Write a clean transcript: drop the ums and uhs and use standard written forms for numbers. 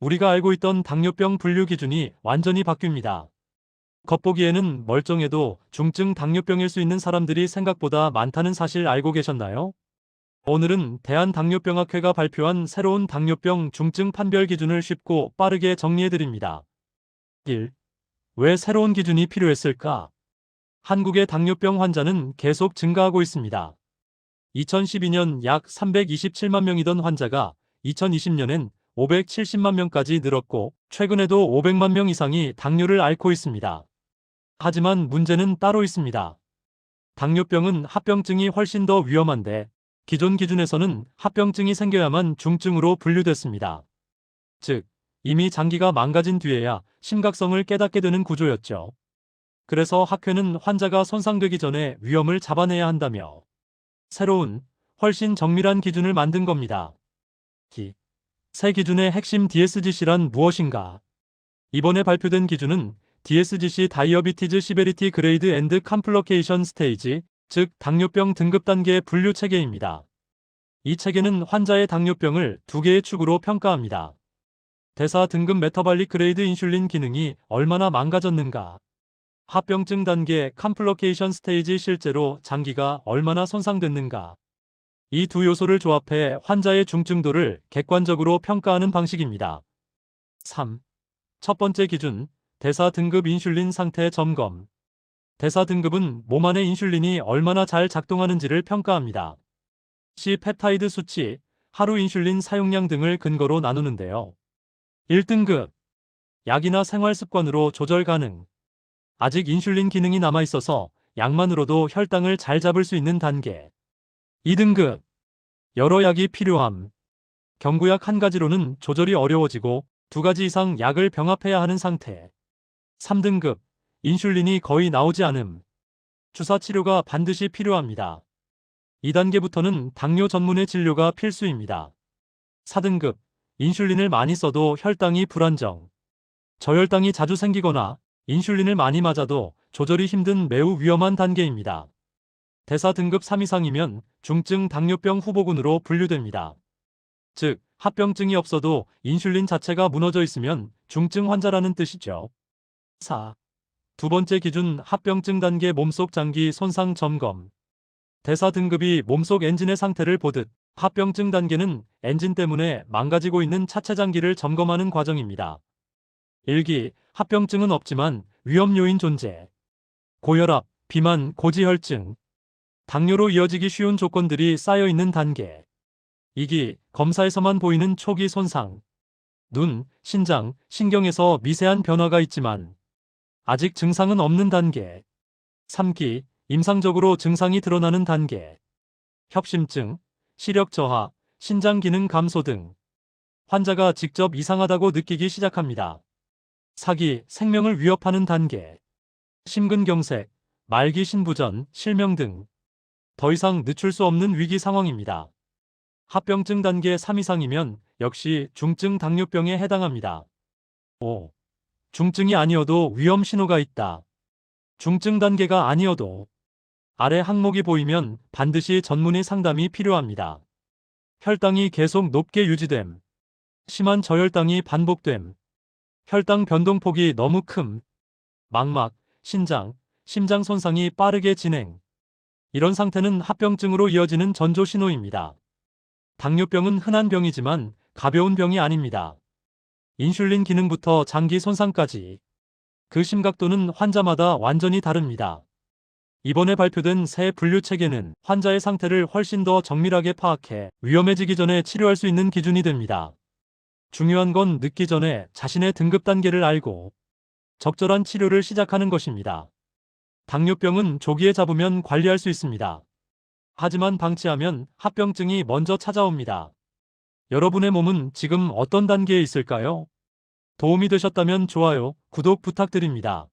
우리가 알고 있던 당뇨병 분류 기준이 완전히 바뀝니다. 겉보기에는 멀쩡해도 중증 당뇨병일 수 있는 사람들이 생각보다 많다는 사실 알고 계셨나요? 오늘은 대한당뇨병학회가 발표한 새로운 당뇨병 중증 판별 기준을 쉽고 빠르게 정리해드립니다. 1. 왜 새로운 기준이 필요했을까? 한국의 당뇨병 환자는 계속 증가하고 있습니다. 2012년 약 327만 명이던 환자가 2020년엔 570만 명까지 늘었고, 최근에도 500만 명 이상이 당뇨를 앓고 있습니다. 하지만 문제는 따로 있습니다. 당뇨병은 합병증이 훨씬 더 위험한데, 기존 기준에서는 합병증이 생겨야만 중증으로 분류됐습니다. 즉, 이미 장기가 망가진 뒤에야 심각성을 깨닫게 되는 구조였죠. 그래서 학회는 환자가 손상되기 전에 위험을 잡아내야 한다며 새로운, 훨씬 정밀한 기준을 만든 겁니다. 새 기준의 핵심 DSGC란 무엇인가? 이번에 발표된 기준은 DSGC 다이어비티즈 시베리티 그레이드 앤드 컴플리케이션 스테이지, 즉 당뇨병 등급 단계 분류 체계입니다. 이 체계는 환자의 당뇨병을 두 개의 축으로 평가합니다. 대사 등급 메타발릭 그레이드 인슐린 기능이 얼마나 망가졌는가? 합병증 단계 컴플리케이션 스테이지 실제로 장기가 얼마나 손상됐는가? 이 두 요소를 조합해 환자의 중증도를 객관적으로 평가하는 방식입니다. 3. 첫 번째 기준, 대사 등급 인슐린 상태 점검. 대사 등급은 몸 안의 인슐린이 얼마나 잘 작동하는지를 평가합니다. C-펩타이드 수치, 하루 인슐린 사용량 등을 근거로 나누는데요. 1등급, 약이나 생활 습관으로 조절 가능. 아직 인슐린 기능이 남아있어서 약만으로도 혈당을 잘 잡을 수 있는 단계. 2등급, 여러 약이 필요함. 경구약 한 가지로는 조절이 어려워지고 두 가지 이상 약을 병합해야 하는 상태. 3등급, 인슐린이 거의 나오지 않음. 주사 치료가 반드시 필요합니다. 2단계부터는 당뇨 전문의 진료가 필수입니다. 4등급, 인슐린을 많이 써도 혈당이 불안정. 저혈당이 자주 생기거나 인슐린을 많이 맞아도 조절이 힘든 매우 위험한 단계입니다. 대사 등급 3 이상이면 중증 당뇨병 후보군으로 분류됩니다. 즉, 합병증이 없어도 인슐린 자체가 무너져 있으면 중증 환자라는 뜻이죠. 4. 두 번째 기준 합병증 단계 몸속 장기 손상 점검. 대사 등급이 몸속 엔진의 상태를 보듯 합병증 단계는 엔진 때문에 망가지고 있는 차체 장기를 점검하는 과정입니다. 1기, 합병증은 없지만 위험 요인 존재. 고혈압, 비만, 고지혈증. 당뇨로 이어지기 쉬운 조건들이 쌓여 있는 단계. 2기, 검사에서만 보이는 초기 손상. 눈, 신장, 신경에서 미세한 변화가 있지만 아직 증상은 없는 단계. 3기, 임상적으로 증상이 드러나는 단계. 협심증, 시력 저하, 신장 기능 감소 등. 환자가 직접 이상하다고 느끼기 시작합니다. 4기, 생명을 위협하는 단계. 심근경색, 말기 신부전, 실명 등. 더 이상 늦출 수 없는 위기 상황입니다. 합병증 단계 3 이상이면 역시 중증 당뇨병에 해당합니다. 5. 중증이 아니어도 위험 신호가 있다. 중증 단계가 아니어도 아래 항목이 보이면 반드시 전문의 상담이 필요합니다. 혈당이 계속 높게 유지됨. 심한 저혈당이 반복됨. 혈당 변동폭이 너무 큼. 망막, 신장, 심장 손상이 빠르게 진행. 이런 상태는 합병증으로 이어지는 전조 신호입니다. 당뇨병은 흔한 병이지만 가벼운 병이 아닙니다. 인슐린 기능부터 장기 손상까지. 그 심각도는 환자마다 완전히 다릅니다. 이번에 발표된 새 분류 체계는 환자의 상태를 훨씬 더 정밀하게 파악해 위험해지기 전에 치료할 수 있는 기준이 됩니다. 중요한 건 늦기 전에 자신의 등급 단계를 알고 적절한 치료를 시작하는 것입니다. 당뇨병은 조기에 잡으면 관리할 수 있습니다. 하지만 방치하면 합병증이 먼저 찾아옵니다. 여러분의 몸은 지금 어떤 단계에 있을까요? 도움이 되셨다면 좋아요, 구독 부탁드립니다.